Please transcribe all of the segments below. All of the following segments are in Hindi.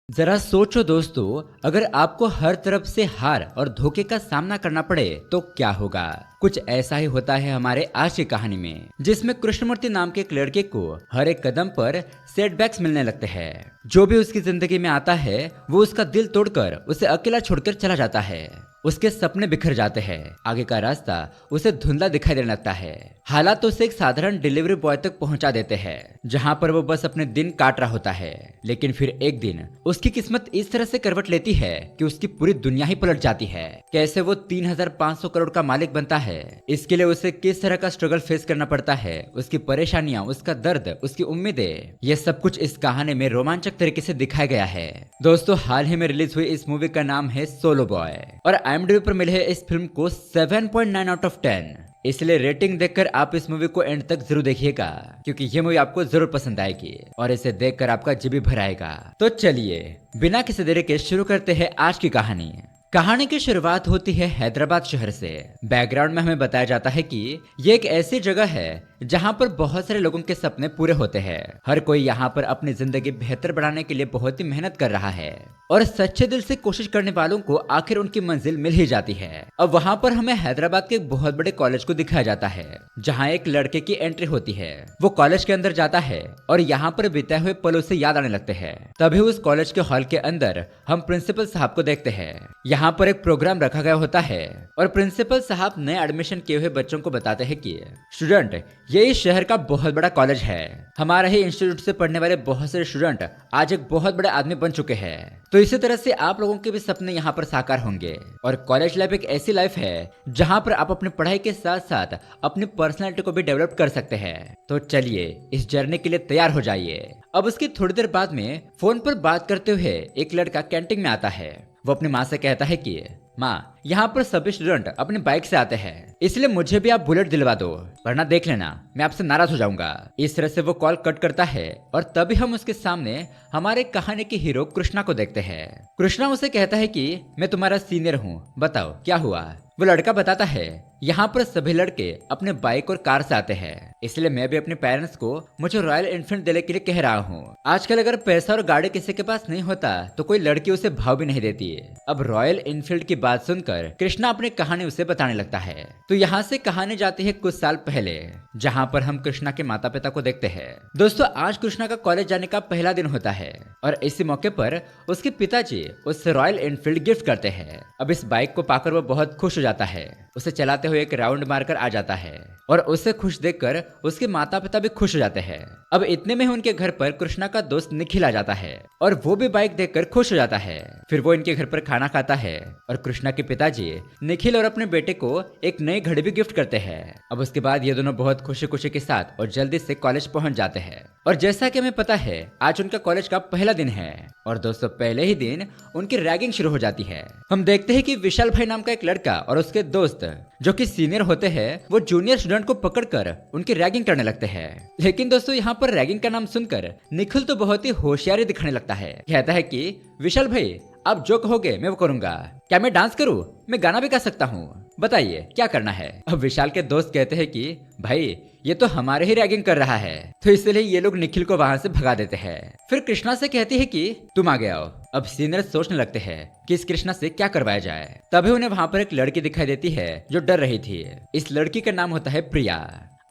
जरा सोचो दोस्तों, अगर आपको हर तरफ से हार और धोखे का सामना करना पड़े तो क्या होगा। कुछ ऐसा ही होता है हमारे आज की कहानी में, जिसमें कृष्णमूर्ति नाम के एक लड़के को हर एक कदम पर सेटबैक्स मिलने लगते हैं। जो भी उसकी जिंदगी में आता है वो उसका दिल तोड़कर उसे अकेला छोड़कर चला जाता है। उसके सपने बिखर जाते हैं, आगे का रास्ता उसे धुंधला दिखाई देने लगता है। हालात उसे एक साधारण डिलीवरी बॉय तक पहुंचा देते हैं, जहां पर वो बस अपने दिन काट रहा होता है। लेकिन फिर एक दिन उसकी किस्मत इस तरह से करवट लेती है कि उसकी पूरी दुनिया ही पलट जाती है। कैसे वो 3,500 करोड़ का मालिक बनता है, इसके लिए उसे किस तरह का स्ट्रगल फेस करना पड़ता है, उसकी परेशानियां, उसका दर्द, उसकी उम्मीदें, ये सब कुछ इस कहानी में रोमांचक तरीके से दिखाया गया है। दोस्तों, हाल ही में रिलीज हुई इस मूवी का नाम है सोलो बॉय और IMDb पर मिले है इस फिल्म को 7.9 आउट ऑफ 10। इसलिए रेटिंग देखकर आप इस मूवी को एंड तक जरूर देखिएगा, क्योंकि ये मूवी आपको जरूर पसंद आएगी और इसे देखकर आपका जी भी भर आएगा। तो चलिए बिना किसी देरी के शुरू करते हैं आज की कहानी। कहानी की शुरुआत होती है हैदराबाद शहर से। बैकग्राउंड में हमें बताया जाता है कि ये एक ऐसी जगह है जहाँ पर बहुत सारे लोगों के सपने पूरे होते हैं। हर कोई यहाँ पर अपनी जिंदगी बेहतर बनाने के लिए बहुत ही मेहनत कर रहा है और सच्चे दिल से कोशिश करने वालों को आखिर उनकी मंजिल मिल ही जाती है। अब वहाँ पर हमें हैदराबाद के एक बहुत बड़े कॉलेज को दिखाया जाता है, जहाँ एक लड़के की एंट्री होती है। वो कॉलेज के अंदर जाता है और यहाँ पर बिताए हुए पल उसे याद आने लगते हैं। तभी उस कॉलेज के हॉल के अंदर हम प्रिंसिपल साहब को देखते हैं। यहाँ पर एक प्रोग्राम रखा गया होता है और प्रिंसिपल साहब नए एडमिशन किए हुए बच्चों को बताते हैं कि स्टूडेंट, ये इस शहर का बहुत बड़ा कॉलेज है। हमारे ही इंस्टीट्यूट से पढ़ने वाले बहुत सारे स्टूडेंट आज एक बहुत बड़े आदमी बन चुके हैं। तो इसी तरह से आप लोगों के भी सपने यहाँ पर साकार होंगे। और कॉलेज लाइफ एक ऐसी लाइफ है जहाँ पर आप अपनी पढ़ाई के साथ साथ अपनी पर्सनैलिटी को भी डेवलप कर सकते हैं। तो चलिए इस जर्नी के लिए तैयार हो जाइए। अब उसकी थोड़ी देर बाद में फोन पर बात करते हुए एक लड़का कैंटीन में आता है। वो अपनी माँ से कहता है कि माँ, यहाँ पर सभी स्टूडेंट अपनी बाइक से आते हैं, इसलिए मुझे भी आप बुलेट दिलवा दो, वरना देख लेना मैं आपसे नाराज हो जाऊंगा। इस तरह से वो कॉल कट करता है और तभी हम उसके सामने हमारे कहानी के हीरो कृष्णा को देखते हैं। कृष्णा उसे कहता है कि मैं तुम्हारा सीनियर हूँ, बताओ क्या हुआ। वो लड़का बताता है, यहाँ पर सभी लड़के अपने बाइक और कार से आते हैं, इसलिए मैं भी अपने पेरेंट्स को मुझे रॉयल एनफील्ड देने के लिए कह रहा हूँ। आजकल अगर पैसा और गाड़ी किसी के पास नहीं होता तो कोई लड़की उसे भाव भी नहीं देती है। अब रॉयल एनफील्ड की बात सुनकर कृष्णा अपनी कहानी उसे बताने लगता है। तो यहाँ से कहानी जाती है कुछ साल पहले, जहाँ पर हम कृष्णा के माता पिता को देखते हैं। दोस्तों, आज कृष्णा का कॉलेज जाने का पहला दिन होता है और इसी मौके पर उसके पिताजी उससे रॉयल एनफील्ड गिफ्ट करते हैं। अब इस बाइक को पाकर वो बहुत खुश हो जाता है, उसे चलाते हुए एक राउंड मारकर आ जाता है और उसे खुश देखकर उसके माता पिता भी खुश हो जाते हैं। अब इतने में ही उनके घर पर कृष्णा का दोस्त निखिल आ जाता है और वो भी बाइक देखकर खुश हो जाता है। फिर वो इनके घर पर खाना खाता है और कृष्णा के पिताजी निखिल और अपने बेटे को एक नई घड़ी भी गिफ्ट करते हैं। अब उसके बाद ये दोनों बहुत खुशी खुशी के साथ और जल्दी से कॉलेज पहुंच जाते हैं। और जैसा कि हमें पता है, आज उनका कॉलेज का पहला दिन है और दोस्तों पहले ही दिन उनकी रैगिंग शुरू हो जाती है। हम देखते हैं कि विशाल भाई नाम का एक लड़का और उसके दोस्त जो कि सीनियर होते हैं, वो जूनियर स्टूडेंट को पकड़कर उनकी रैगिंग करने लगते हैं। लेकिन दोस्तों, यहाँ पर रैगिंग का नाम सुनकर निखिल तो बहुत ही होशियारी दिखाने लगता है। कहता है कि विशाल भाई, आप जो कहोगे मैं वो करूंगा। क्या मैं डांस करूं? मैं गाना भी गा सकता हूँ, बताइए क्या करना है। अब विशाल के दोस्त कहते हैं कि भाई, ये तो हमारे ही रैगिंग कर रहा है, तो इसलिए ये लोग निखिल को वहां से भगा देते हैं। फिर कृष्णा से कहती है कि तुम आगे आओ। अब सीनियर सोचने लगते हैं कि इस कृष्णा से क्या करवाया जाए। तभी उन्हें वहां पर एक लड़की दिखाई देती है जो डर रही थी। इस लड़की का नाम होता है प्रिया।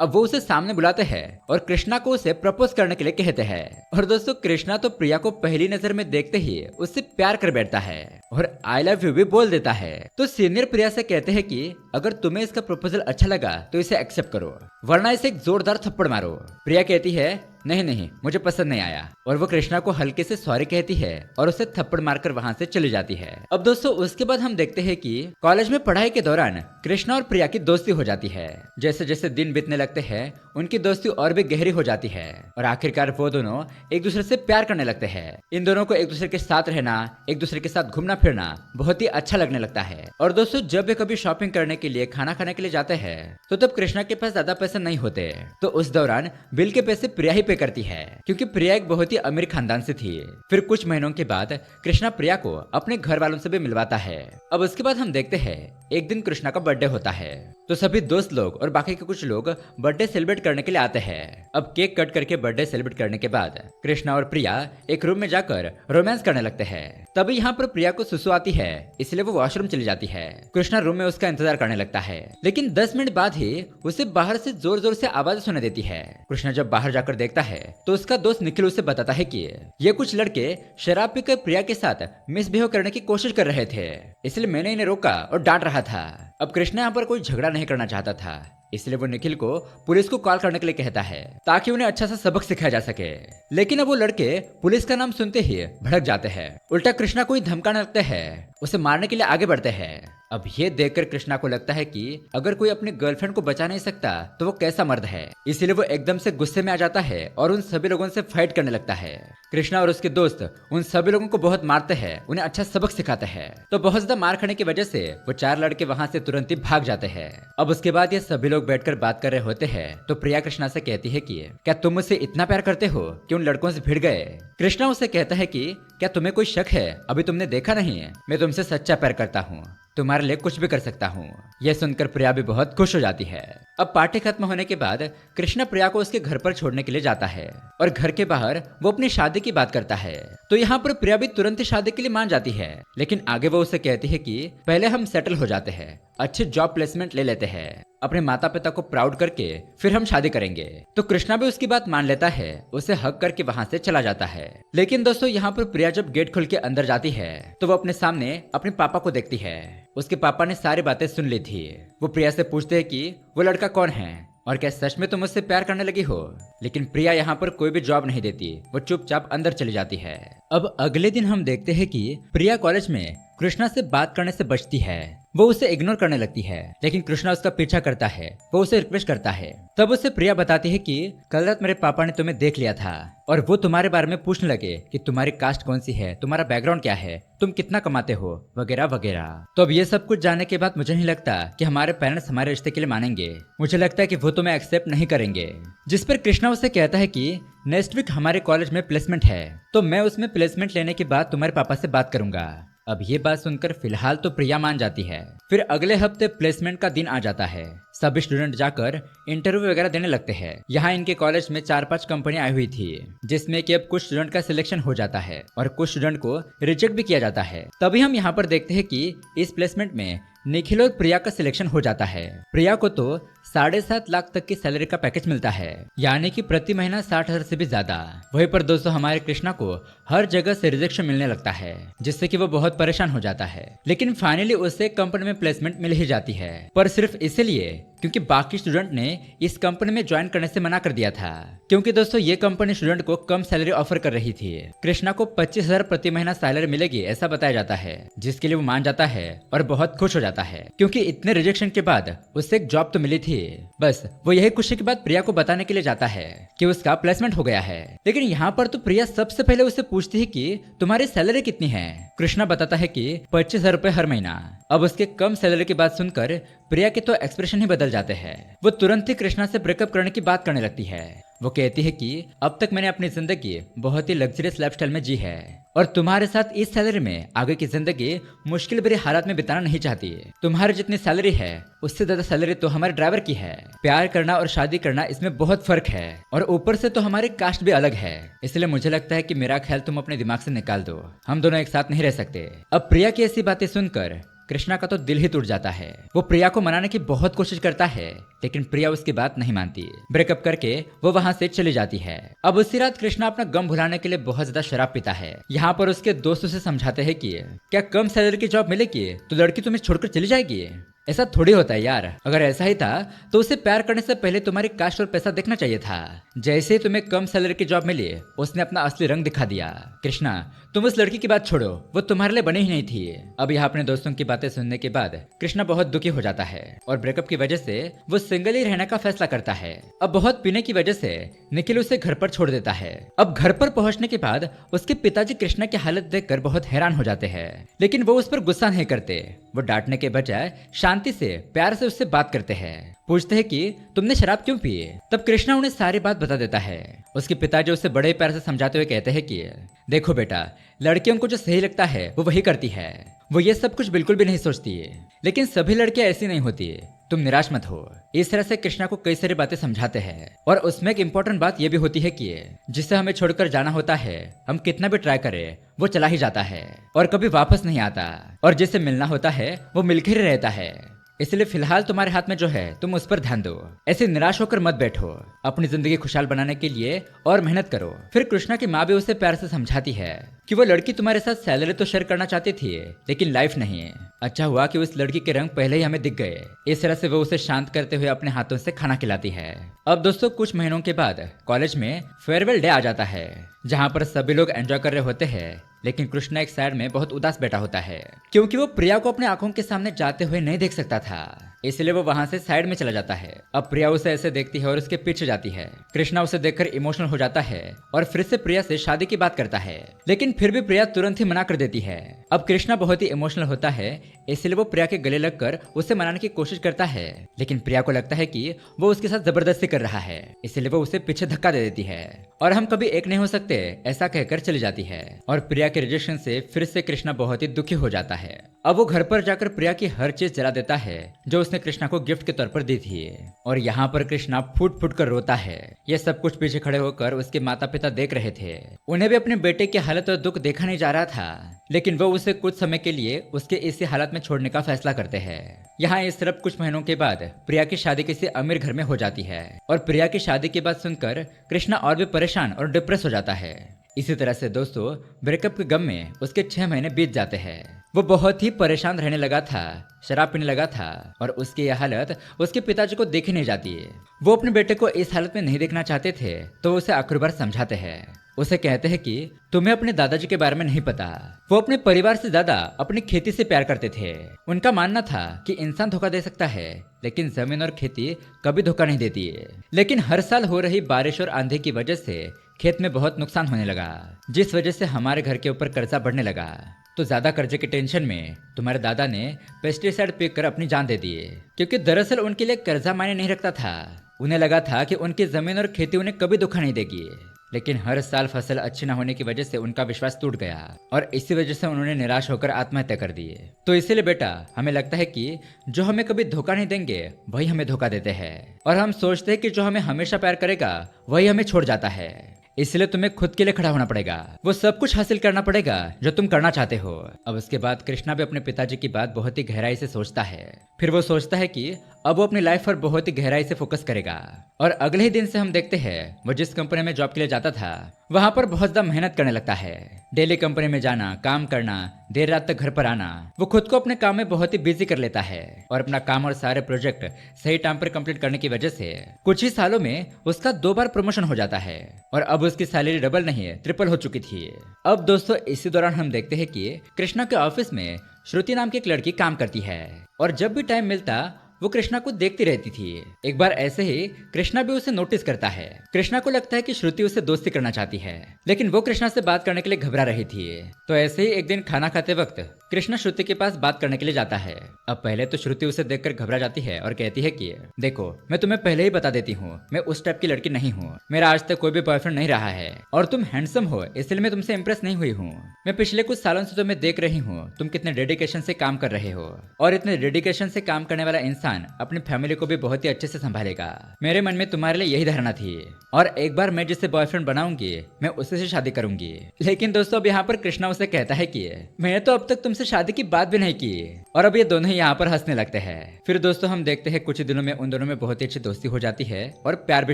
अब वो उसे सामने बुलाते हैं और कृष्णा को उसे प्रपोज करने के लिए कहते हैं। और दोस्तों, कृष्णा तो प्रिया को पहली नजर में देखते ही उससे प्यार कर बैठता है और आई लव यू भी बोल देता है। तो सीनियर प्रिया से कहते हैं कि अगर तुम्हें इसका प्रपोजल अच्छा लगा तो इसे एक्सेप्ट करो, वरना इसे एक जोरदार थप्पड़ मारो। प्रिया कहती है नहीं नहीं, मुझे पसंद नहीं आया, और वो कृष्णा को हल्के से सॉरी कहती है और उसे थप्पड़ मारकर वहां से चली जाती है। अब दोस्तों, उसके बाद हम देखते हैं कि कॉलेज में पढ़ाई के दौरान कृष्णा और प्रिया की दोस्ती हो जाती है। जैसे जैसे दिन बीतने लगते हैं, उनकी दोस्ती और भी गहरी हो जाती है और आखिरकार वो दोनों एक दूसरे से प्यार करने लगते हैं। इन दोनों को एक दूसरे के साथ रहना, एक दूसरे के साथ घूमना फिरना बहुत ही अच्छा लगने लगता है। और दोस्तों, जब वे कभी शॉपिंग करने के लिए, खाना खाने के लिए जाते हैं, तो तब कृष्णा के पास ज्यादा पैसे नहीं होते, तो उस दौरान बिल के पैसे प्रिया ही पे करती है क्योंकि प्रिया एक बहुत ही अमीर खानदान से थी। फिर कुछ महीनों के बाद कृष्णा प्रिया को अपने घर वालों से भी मिलवाता है। अब उसके बाद हम देखते हैं एक दिन कृष्णा का बर्थडे होता है तो सभी दोस्त लोग और बाकी के कुछ लोग बर्थडे सेलिब्रेट करने के लिए आते हैं। अब केक कट करके बर्थडे सेलिब्रेट करने के बाद कृष्णा और प्रिया एक रूम में जाकर रोमांस करने लगते हैं। तभी यहाँ पर प्रिया को सुसु आती है, इसलिए वो वॉशरूम चली जाती है। कृष्णा रूम में उसका इंतजार करने लगता है, लेकिन 10 मिनट बाद ही उसे बाहर से जोर जोर से आवाज सुनाई देती है। कृष्णा जब बाहर जाकर देखता है तो उसका दोस्त निखिल उसे बताता है कि ये कुछ लड़के शराब पीकर प्रिया के साथ मिसबिहेव करने की कोशिश कर रहे थे, इसलिए मैंने इन्हें रोका और डांट रहा था। अब कृष्णा यहाँ पर कोई झगड़ा नहीं करना चाहता था, इसलिए वो निखिल को पुलिस को कॉल करने के लिए कहता है ताकि उन्हें अच्छा सा सबक सिखाया जा सके। लेकिन अब वो लड़के पुलिस का नाम सुनते ही भड़क जाते हैं। उल्टा कृष्णा को ही धमकाने लगते हैं, उसे मारने के लिए आगे बढ़ते हैं। अब ये देखकर कृष्णा को लगता है कि अगर कोई अपनी गर्लफ्रेंड को बचा नहीं सकता तो वो कैसा मर्द है, इसीलिए वो एकदम से गुस्से में आ जाता है और उन सभी लोगों से फाइट करने लगता है। कृष्णा और उसके दोस्त उन सभी लोगों को बहुत मारते हैं, उन्हें अच्छा सबक सिखाते हैं। तो बहुत ज्यादा मार खाने की वजह से वो 4 लड़के वहाँ से तुरंत ही भाग जाते हैं। अब उसके बाद ये सभी लोग बैठकर बात कर रहे होते हैं तो प्रिया कृष्णा से कहती है कि क्या तुम मुझसे इतना प्यार करते हो कि उन लड़कों से भिड़ गए। कृष्णा उसे कहता है कि क्या तुम्हें कोई शक है, अभी तुमने देखा नहीं है, मैं तुमसे सच्चा प्यार करता हूँ, तुम्हारे लिए कुछ भी कर सकता हूँ। यह सुनकर प्रिया भी बहुत खुश हो जाती है। अब पार्टी खत्म होने के बाद कृष्णा प्रिया को उसके घर पर छोड़ने के लिए जाता है और घर के बाहर वो अपनी शादी की बात करता है। तो यहाँ पर प्रिया भी तुरंत ही शादी के लिए मान जाती है, लेकिन आगे वो उसे कहती है कि पहले हम सेटल हो जाते हैं, अच्छे जॉब प्लेसमेंट ले लेते हैं, अपने माता पिता को प्राउड करके फिर हम शादी करेंगे। तो कृष्णा भी उसकी बात मान लेता है, उसे हक करके वहाँ से चला जाता है। लेकिन दोस्तों यहाँ पर प्रिया जब गेट खोल के अंदर जाती है तो वो अपने सामने अपने पापा को देखती है। उसके पापा ने सारी बातें सुन ली थी। वो प्रिया से पूछते हैं कि वो लड़का कौन है और क्या सच में तुम मुझसे प्यार करने लगी हो। लेकिन प्रिया यहाँ पर कोई भी जवाब नहीं देती, वो चुपचाप अंदर चली जाती है। अब अगले दिन हम देखते हैं कि प्रिया कॉलेज में कृष्णा से बात करने से बचती है। वो उसे इग्नोर करने लगती है, लेकिन कृष्णा उसका पीछा करता है। वो उसे रिक्वेस्ट करता है। तब उसे प्रिया बताती है कि कल रात मेरे पापा ने तुम्हें देख लिया था और वो तुम्हारे बारे में पूछने लगे कि तुम्हारी कास्ट कौन सी है, तुम्हारा बैकग्राउंड क्या है, तुम कितना कमाते हो, वगैरह वगैरह। तो अब ये सब कुछ जानने के बाद मुझे नहीं लगता कि हमारे पेरेंट्स हमारे रिश्ते के लिए मानेंगे। मुझे लगता है कि वो तुम्हें एक्सेप्ट नहीं करेंगे। जिस पर कृष्णा उसे कहता है कि नेक्स्ट वीक हमारे कॉलेज में प्लेसमेंट है, तो मैं उसमें प्लेसमेंट लेने के बाद तुम्हारे पापा से बात करूंगा। अब ये बात सुनकर फिलहाल तो प्रिया मान जाती है। फिर अगले हफ्ते प्लेसमेंट का दिन आ जाता है। सभी स्टूडेंट जाकर इंटरव्यू वगैरह देने लगते हैं। यहाँ इनके कॉलेज में 4-5 कंपनियां आई हुई थी, जिसमें कि अब कुछ स्टूडेंट का सिलेक्शन हो जाता है और कुछ स्टूडेंट को रिजेक्ट भी किया जाता है। तभी हम यहाँ पर देखते हैं कि इस प्लेसमेंट में निखिल और प्रिया का सिलेक्शन हो जाता है। प्रिया को तो 7.5 लाख तक की सैलरी का पैकेज मिलता है, यानी कि प्रति महीना 60,000 से भी ज्यादा। वहीं पर दोस्तों हमारे कृष्णा को हर जगह से रिजेक्शन मिलने लगता है, जिससे कि वो बहुत परेशान हो जाता है। लेकिन फाइनली उसे कंपनी में प्लेसमेंट मिल ही जाती है, पर सिर्फ इसलिए क्योंकि बाकी स्टूडेंट ने इस कंपनी में ज्वाइन करने से मना कर दिया था। क्योंकि दोस्तों ये कंपनी स्टूडेंट को कम सैलरी ऑफर कर रही थी। कृष्णा को 25,000 प्रति महीना सैलरी मिलेगी ऐसा बताया जाता है, जिसके लिए वो मान जाता है और बहुत खुश हो जाता है, क्योंकि इतने रिजेक्शन के बाद उसे एक जॉब तो मिली थी। बस वो यही खुशी के बाद प्रिया को बताने के लिए जाता है कि उसका प्लेसमेंट हो गया है। लेकिन यहाँ पर तो प्रिया सबसे पहले उसे पूछती है कि तुम्हारी सैलरी कितनी है। कृष्णा बताता है कि 25,000 रुपए हर महीना। अब उसके कम सैलरी की बात सुनकर प्रिया के तो एक्सप्रेशन ही बदल जाते हैं। वो तुरंत ही कृष्णा से ब्रेकअप करने की बात करने लगती है। वो कहती है कि अब तक मैंने अपनी जिंदगी बहुत ही लग्जरियस लाइफस्टाइल में जी है और तुम्हारे साथ इस सैलरी में आगे की जिंदगी मुश्किल भरे हालात में बिताना नहीं चाहती। तुम्हारी जितनी सैलरी है उससे ज्यादा सैलरी तो हमारे ड्राइवर की है। प्यार करना और शादी करना इसमें बहुत फर्क है और ऊपर से तो हमारी कास्ट भी अलग है, इसलिए मुझे लगता है कि मेरा ख्याल तुम अपने दिमाग से निकाल दो, हम दोनों एक साथ नहीं रह सकते। अब प्रिया की ऐसी बातें सुनकर कृष्णा का तो दिल ही टूट जाता है। वो प्रिया को मनाने की बहुत कोशिश करता है, लेकिन प्रिया उसकी बात नहीं मानती। ब्रेकअप करके वो वहाँ से चली जाती है। अब उसी रात कृष्णा अपना गम भुलाने के लिए बहुत ज्यादा शराब पीता है। यहाँ पर उसके दोस्त उसे समझाते हैं कि क्या कम सैलरी की जॉब मिलेगी तो लड़की तुम्हें छोड़कर चली जाएगी। ऐसा थोड़ी होता है यार, अगर ऐसा ही था तो उसे प्यार करने से पहले तुम्हारी कास्ट और पैसा देखना चाहिए था। जैसे ही तुम्हें कम सैलरी की जॉब मिली उसने अपना असली रंग दिखा दिया। कृष्णा तुम उस लड़की की बात छोड़ो, वो तुम्हारे लिए बनी ही नहीं थी। अब यहाँ अपने दोस्तों की बातें सुनने के बाद कृष्णा बहुत दुखी हो जाता है और ब्रेकअप की वजह से वो सिंगल ही रहने का फैसला करता है। अब बहुत पीने की वजह से निखिल उसे घर पर छोड़ देता है। अब घर पर पहुंचने के बाद उसके पिताजी कृष्णा की हालत देखकर बहुत हैरान हो जाते हैं, लेकिन वो उस पर गुस्सा नहीं करते। वो डांटने के बजाय शांत शांति से प्यार से उससे बात करते हैं। पूछते हैं कि तुमने शराब क्यों पी। तब कृष्णा उन्हें सारी बात बता देता है। उसके पिताजी उसे बड़े प्यार से समझाते हुए कहते हैं कि देखो बेटा, लड़कियों को जो सही लगता है वो वही करती है, वो ये सब कुछ बिल्कुल भी नहीं सोचती है। लेकिन सभी लड़कियां ऐसी नहीं होती, तुम निराश मत हो। इस तरह से कृष्णा को कई सारी बातें समझाते हैं और उसमें एक इम्पोर्टेंट बात यह भी होती है कि जिसे हमें छोड़कर जाना होता है, हम कितना भी ट्राई करें वो चला ही जाता है और कभी वापस नहीं आता, और जिसे मिलना होता है वो मिलकर ही रहता है। इसलिए फिलहाल तुम्हारे हाथ में जो है तुम उस पर ध्यान दो। ऐसे निराश होकर मत बैठो, अपनी जिंदगी खुशहाल बनाने के लिए और मेहनत करो। फिर कृष्णा की माँ भी उसे प्यार से समझाती है कि वो लड़की तुम्हारे साथ सैलरी तो शेयर करना चाहती थी, लेकिन लाइफ नहीं। अच्छा हुआ कि उस लड़की के रंग पहले ही हमें दिख गए। इस तरह से वो उसे शांत करते हुए अपने हाथों से खाना खिलाती है। अब दोस्तों कुछ महीनों के बाद कॉलेज में फेयरवेल डे आ जाता है, जहाँ पर सभी लोग एंजॉय कर रहे होते हैं, लेकिन कृष्णा एक साइड में बहुत उदास बैठा होता है, क्योंकि वो प्रिया को अपने आंखों के सामने जाते हुए नहीं देख सकता था। इसलिए वो वहां से साइड में चला जाता है। अब प्रिया उसे ऐसे देखती है और उसके पीछे जाती है। कृष्णा उसे देखकर इमोशनल हो जाता है और फिर से प्रिया से शादी की बात करता है, लेकिन फिर भी प्रिया तुरंत ही मना कर देती है। अब कृष्णा बहुत ही इमोशनल होता है, इसलिए वो प्रिया के गले लगकर उसे मनाने की कोशिश करता है, लेकिन प्रिया को लगता है कि वो उसके साथ जबरदस्ती कर रहा है, इसलिए वो उसे पीछे धक्का दे देती है और हम कभी एक नहीं हो सकते ऐसा कहकर चली जाती है। और प्रिया के रिजेक्शन से फिर से कृष्णा बहुत ही दुखी हो जाता है। अब वो घर पर जाकर प्रिया की हर चीज जला देता है जो उसने कृष्णा को गिफ्ट के तौर पर दी थी, और यहाँ पर कृष्णा फूट फूट कर रोता है। ये सब कुछ पीछे खड़े होकर उसके माता पिता देख रहे थे। उन्हें भी अपने बेटे की हालत और दुख देखा नहीं जा रहा था, लेकिन वो उसे कुछ समय के लिए उसके इसी हालत में छोड़ने का फैसला करते हैं। यहाँ इस तरफ कुछ महीनों के बाद प्रिया की शादी किसी अमीर घर में हो जाती है, और प्रिया की शादी की बात सुनकर कृष्णा और भी परेशान और डिप्रेस हो जाता है। इसी तरह से दोस्तों ब्रेकअप के गम में उसके 6 महीने बीत जाते हैं। वो बहुत ही परेशान रहने लगा था, शराब पीने लगा था, और उसकी यह हालत उसके पिताजी को देखी नहीं जाती है। वो अपने बेटे को इस हालत में नहीं देखना चाहते थे, तो उसे आखिरी बार समझाते हैं। उसे कहते हैं कि तुम्हें अपने दादाजी के बारे में नहीं पता, वो अपने परिवार से ज्यादा अपनी खेती से प्यार करते थे। उनका मानना था कि इंसान धोखा दे सकता है, लेकिन जमीन और खेती कभी धोखा नहीं देती है। लेकिन हर साल हो रही बारिश और आंधी की वजह से खेत में बहुत नुकसान होने लगा, जिस वजह से हमारे घर के ऊपर कर्जा बढ़ने लगा। तो ज्यादा कर्जे के टेंशन में तुम्हारे दादा ने पेस्टिसाइड पीकर अपनी जान दे दी, क्योंकि दरअसल उनके लिए कर्जा मायने नहीं रखता था। उन्हें लगा था कि उनकी जमीन और खेती उन्हें कभी धोखा नहीं देगी, लेकिन हर साल फसल अच्छी न होने की वजह से उनका विश्वास टूट गया, और इसी वजह से उन्होंने निराश होकर आत्महत्या कर दी। तो इसीलिए बेटा हमें लगता है कि जो हमें कभी धोखा नहीं देंगे वही हमें धोखा देते हैं, और हम सोचते हैं कि जो हमें हमेशा प्यार करेगा वही हमें छोड़ जाता है। इसलिए तुम्हें खुद के लिए खड़ा होना पड़ेगा, वो सब कुछ हासिल करना पड़ेगा जो तुम करना चाहते हो। अब उसके बाद कृष्णा भी अपने पिताजी की बात बहुत ही गहराई से सोचता है। फिर वो सोचता है कि अब वो अपनी लाइफ पर बहुत ही गहराई से फोकस करेगा, और अगले ही दिन से हम देखते हैं वो जिस कंपनी में जॉब के लिए जाता था वहां पर बहुत ज्यादा मेहनत करने लगता है। डेली कंपनी में जाना, काम करना, देर रात तक घर पर आना। वो खुद को अपने काम में बहुत ही बिजी कर लेता है, और अपना काम और सारे प्रोजेक्ट सही टाइम पर कंप्लीट करने की वजह से कुछ ही सालों में उसका 2 बार प्रमोशन हो जाता है, और अब उसकी सैलरी डबल नहीं ट्रिपल हो चुकी थी। अब दोस्तों इसी दौरान हम देखते हैं कि कृष्णा के ऑफिस में श्रुति नाम की एक लड़की काम करती है, और जब भी टाइम मिलता वो कृष्णा को देखती रहती थी। एक बार ऐसे ही कृष्णा भी उसे नोटिस करता है। कृष्णा को लगता है कि श्रुति उसे दोस्ती करना चाहती है, लेकिन वो कृष्णा से बात करने के लिए घबरा रही थी। तो ऐसे ही एक दिन खाना खाते वक्त कृष्णा श्रुति के पास बात करने के लिए जाता है। अब पहले तो श्रुति उसे देखकर घबरा जाती है और कहती है कि देखो मैं तुम्हें पहले ही बता देती हूँ, मैं उस टाइप की लड़की नहीं हूँ। मेरा आज तक कोई भी बॉयफ्रेंड नहीं रहा है, और तुम हैंडसम हो इसलिए मैं तुमसे इंप्रेस नहीं हुई हूँ। मैं पिछले कुछ सालों से तुम्हें देख रही हूँ, तुम कितने डेडिकेशन से काम कर रहे हो, और इतने डेडिकेशन से काम करने वाला इंसान अपनी फैमिली को भी बहुत ही अच्छे से संभालेगा। मेरे मन में तुम्हारे लिए यही धारणा थी, और एक बार मैं जिससे बॉयफ्रेंड बनाऊंगी मैं उसी से शादी करूंगी। लेकिन दोस्तों अब यहाँ पर कृष्णा उसे कहता है कि मैंने तो अब तक तुमसे शादी की बात भी नहीं की, और अब ये दोनों ही यहाँ पर हंसने लगते हैं। फिर दोस्तों हम देखते हैं कुछ ही दिनों में उन दोनों में बहुत ही अच्छी दोस्ती हो जाती है और प्यार भी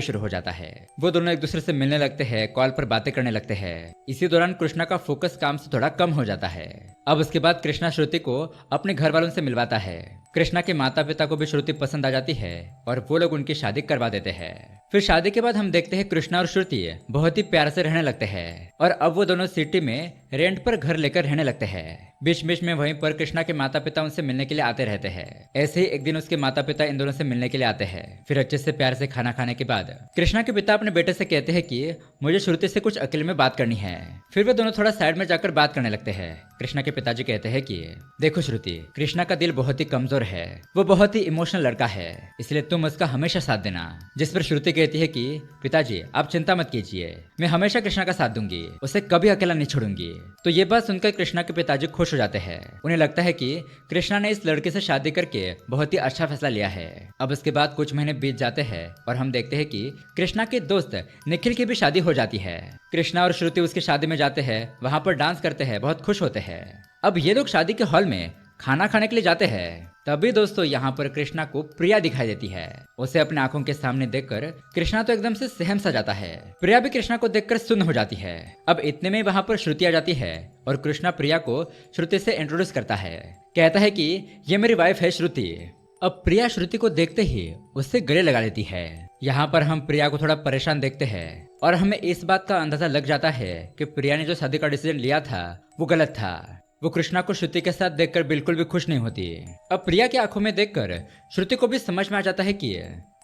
शुरू हो जाता है। वो दोनों एक दूसरे से मिलने लगते हैं, कॉल पर बातें करने लगते हैं। इसी दौरान कृष्णा का फोकस काम से थोड़ा कम हो जाता है। अब उसके बाद कृष्णा श्रुति को अपने घर वालों से मिलवाता है। कृष्णा के माता पिता को भी श्रुति पसंद आ जाती है, और वो लोग उनकी शादी करवा देते हैं। फिर शादी के बाद हम देखते हैं कृष्णा और श्रुति बहुत ही प्यार से रहने लगते हैं, और अब वो दोनों सिटी में रेंट पर घर लेकर रहने लगते हैं। बीच बीच में वहीं पर कृष्णा के माता पिता उनसे मिलने के लिए आते रहते हैं। ऐसे ही एक दिन उसके माता पिता इन दोनों से मिलने के लिए आते हैं। फिर अच्छे से प्यार से खाना खाने के बाद कृष्णा के पिता अपने बेटे से कहते हैं कि मुझे श्रुति से कुछ अकेले में बात करनी है। फिर वे दोनों थोड़ा साइड में जाकर बात करने लगते हैं। कृष्णा के पिताजी कहते हैं कि देखो श्रुति, कृष्णा का दिल बहुत ही कमजोर है, वो बहुत ही इमोशनल लड़का है, इसलिए तुम उसका हमेशा साथ देना। जिस पर श्रुति कहती है कि पिताजी आप चिंता मत कीजिए, मैं हमेशा कृष्णा का साथ दूंगी, उसे कभी अकेला नहीं छोड़ूंगी। तो ये बात सुनकर कृष्णा के पिताजी खुश हो जाते हैं। उन्हें लगता है कि कृष्णा ने इस लड़के से शादी करके बहुत ही अच्छा फैसला लिया है। अब उसके बाद कुछ महीने बीत जाते हैं और हम देखते हैं कि कृष्णा के दोस्त निखिल की भी शादी हो जाती है। कृष्णा और श्रुति उसकी शादी में जाते हैं, वहां पर डांस करते हैं, बहुत खुश होते हैं। अब ये लोग शादी के हॉल में खाना खाने के लिए जाते हैं। तभी दोस्तों यहाँ पर कृष्णा को प्रिया दिखाई देती है। उसे अपने आंखों के सामने देखकर कृष्णा तो एकदम से सहम सा जाता है। प्रिया भी कृष्णा को देखकर सुन्न हो जाती है। अब इतने में वहाँ पर श्रुति आ जाती है और कृष्णा प्रिया को श्रुति से इंट्रोड्यूस करता है। कहता है कि ये मेरी वाइफ है श्रुति। अब प्रिया श्रुति को देखते ही उससे गले लगा लेती है। यहाँ पर हम प्रिया को थोड़ा परेशान देखते हैं और हमें इस बात का अंदाजा लग जाता है कि प्रिया ने जो शादी का डिसीजन लिया था वो गलत था। वो कृष्णा को श्रुति के साथ देखकर बिल्कुल भी खुश नहीं होती। अब प्रिया की आंखों में देखकर श्रुति को भी समझ में आ जाता है कि